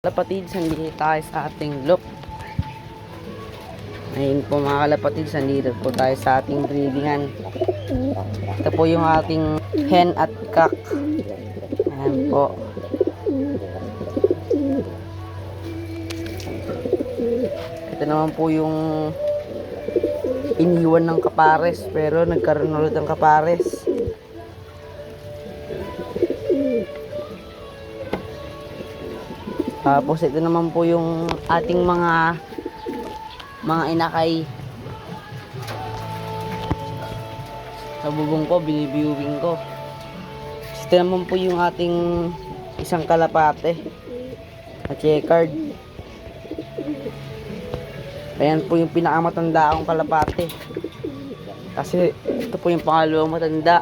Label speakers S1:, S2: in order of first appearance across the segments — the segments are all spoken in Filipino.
S1: Kalapatids, nandito tayo sa ating loop. Ayun po mga kalapatids, nandito po tayo sa ating breedingan. Ito po yung ating hen at cock. Ayan po. Ito naman po yung iniwan ng kapares, pero nagkaroon ulit ng kapares. Tapos ito naman po yung ating mga inakay. Sa bubong ko, binibiewing ko. Ito naman po yung ating isang kalapate na checkered. Ayan po yung pinakamatanda akong kalapate. Kasi ito po yung pangalawang matanda.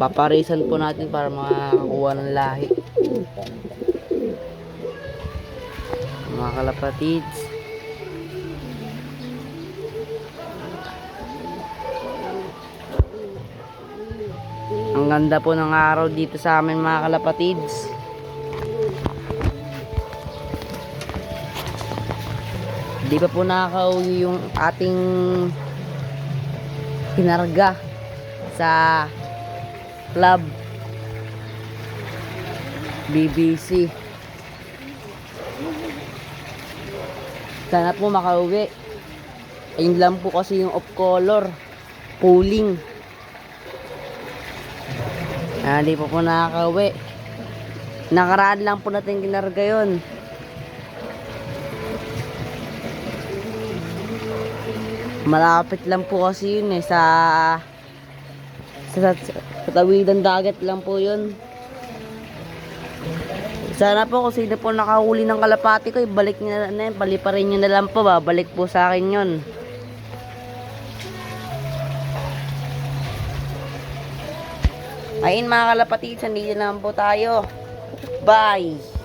S1: Paparisan po natin para makakuha ng lahi. Mga kalapatids, ang ganda po ng araw dito sa amin mga kalapatids. Di pa po nakakauwi yung ating kinarga sa club BBC. Sana po makauwi. Ayun lang po kasi yung off color pooling. Hindi po nakakauwi. Nakaraan lang po natin kinarga yun. Malapit lang po kasi yun sa tawidan dagat lang po yun. Sana po kung sino po nakahuli ng kalapati ko, ibalik niya na yun, paliparin niyo na lang po, babalik po sa akin yun. Ayun mga kalapati, nandito naman po tayo. Bye!